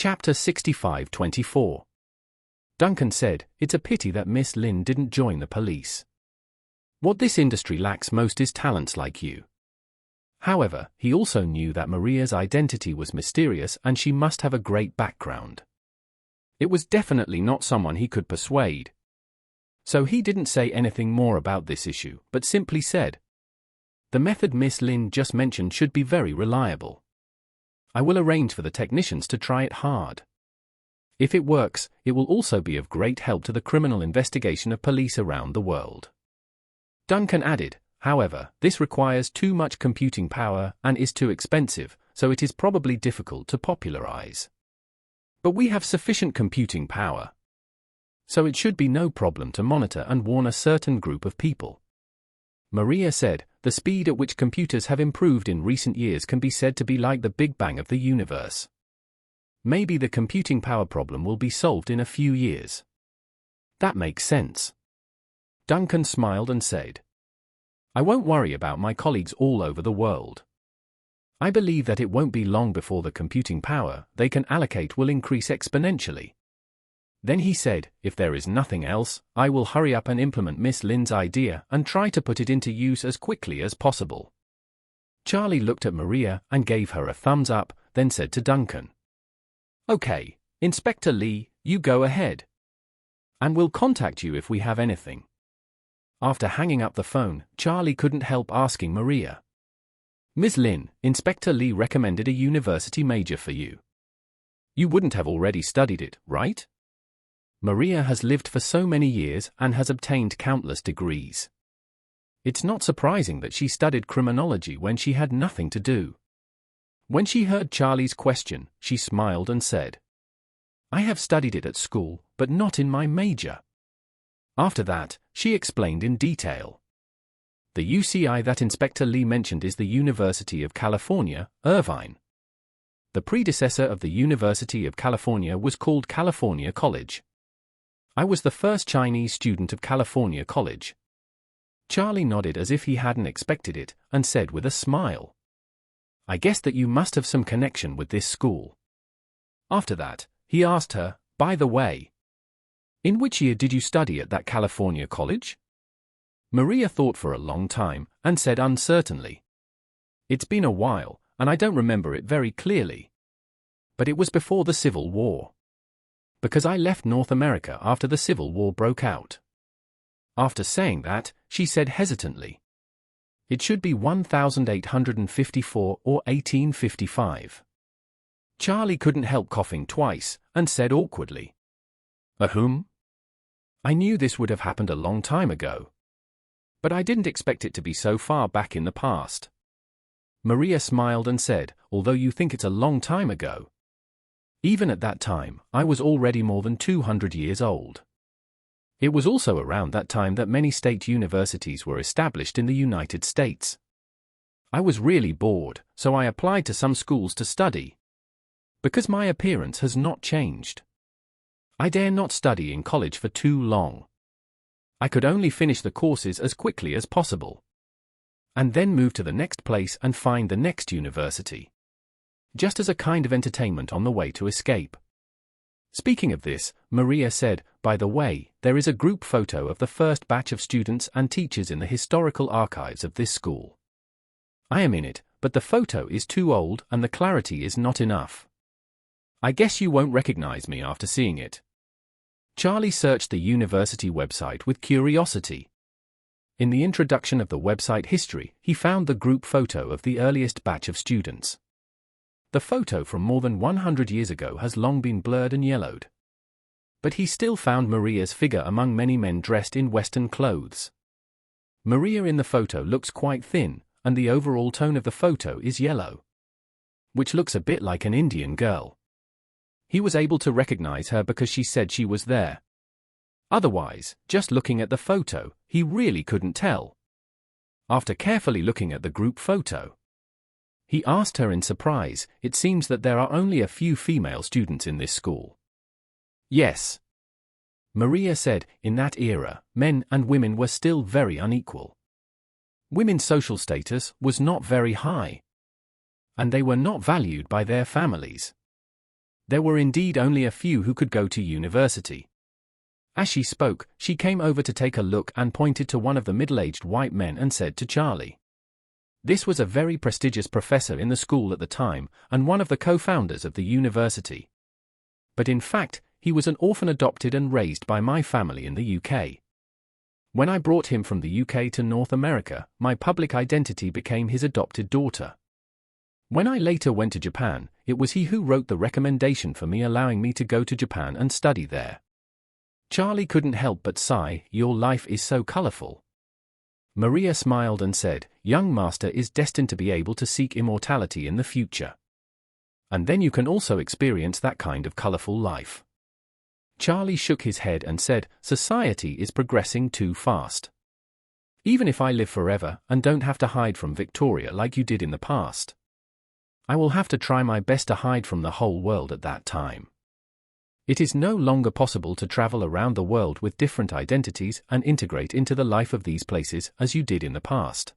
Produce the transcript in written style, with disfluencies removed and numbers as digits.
Chapter 65-24. Duncan said, "It's a pity that Miss Lin didn't join the police. What this industry lacks most is talents like you." However, he also knew that Maria's identity was mysterious and she must have a great background. It was definitely not someone he could persuade. So he didn't say anything more about this issue, but simply said, "The method Miss Lin just mentioned should be very reliable. I will arrange for the technicians to try it hard. If it works, it will also be of great help to the criminal investigation of police around the world." Duncan added, "However, this requires too much computing power and is too expensive, so it is probably difficult to popularize. But we have sufficient computing power. So it should be no problem to monitor and warn a certain group of people." Maria said, "The speed at which computers have improved in recent years can be said to be like the Big Bang of the universe. Maybe the computing power problem will be solved in a few years." "That makes sense." Duncan smiled and said, "I won't worry about my colleagues all over the world. I believe that it won't be long before the computing power they can allocate will increase exponentially." Then he said, "If there is nothing else, I will hurry up and implement Miss Lin's idea and try to put it into use as quickly as possible." Charlie looked at Maria and gave her a thumbs up, then said to Duncan, "Okay, Inspector Lee, you go ahead. And we'll contact you if we have anything." After hanging up the phone, Charlie couldn't help asking Maria, "Miss Lin, Inspector Lee recommended a university major for you. You wouldn't have already studied it, right?" Maria has lived for so many years and has obtained countless degrees. It's not surprising that she studied criminology when she had nothing to do. When she heard Charlie's question, she smiled and said, "I have studied it at school, but not in my major." After that, she explained in detail. The UCI that Inspector Lee mentioned is the University of California, Irvine. The predecessor of the University of California was called California College. I was the first Chinese student of California College. Charlie nodded as if he hadn't expected it, and said with a smile, "I guess that you must have some connection with this school." After that, he asked her, "By the way, in which year did you study at that California college?" Maria thought for a long time, and said uncertainly, "It's been a while, and I don't remember it very clearly. But it was before the Civil War. Because I left North America after the Civil War broke out." After saying that, she said hesitantly, "It should be 1854 or 1855. Charlie couldn't help coughing twice, and said awkwardly, "Ahum? I knew this would have happened a long time ago. But I didn't expect it to be so far back in the past." Maria smiled and said, "Although you think it's a long time ago, even at that time, I was already more than 200 years old. It was also around that time that many state universities were established in the United States. I was really bored, so I applied to some schools to study. Because my appearance has not changed. I dare not study in college for too long. I could only finish the courses as quickly as possible. And then move to the next place and find the next university. Just as a kind of entertainment on the way to escape." Speaking of this, Maria said, "By the way, there is a group photo of the first batch of students and teachers in the historical archives of this school. I am in it, but the photo is too old and the clarity is not enough. I guess you won't recognize me after seeing it." Charlie searched the university website with curiosity. In the introduction of the website history, he found the group photo of the earliest batch of students. The photo from more than 100 years ago has long been blurred and yellowed. But he still found Maria's figure among many men dressed in Western clothes. Maria in the photo looks quite thin, and the overall tone of the photo is yellow, which looks a bit like an Indian girl. He was able to recognize her because she said she was there. Otherwise, just looking at the photo, he really couldn't tell. After carefully looking at the group photo, he asked her in surprise, "It seems that there are only a few female students in this school." "Yes." Maria said, "In that era, men and women were still very unequal. Women's social status was not very high. And they were not valued by their families. There were indeed only a few who could go to university. As she spoke, she came over to take a look and pointed to one of the middle-aged white men and said to Charlie. This was a very prestigious professor in the school at the time, and one of the co-founders of the university. But in fact, he was an orphan adopted and raised by my family in the UK. When I brought him from the UK to North America, my public identity became his adopted daughter. When I later went to Japan, it was he who wrote the recommendation for me, allowing me to go to Japan and study there. Charlie couldn't help but sigh. Your life is so colorful. Maria smiled and said, young master is destined to be able to seek immortality in the future. And then you can also experience that kind of colorful life. Charlie shook his head and said, society is progressing too fast. Even if I live forever and don't have to hide from Victoria like you did in the past, I will have to try my best to hide from the whole world at that time. It is no longer possible to travel around the world with different identities and integrate into the life of these places as you did in the past.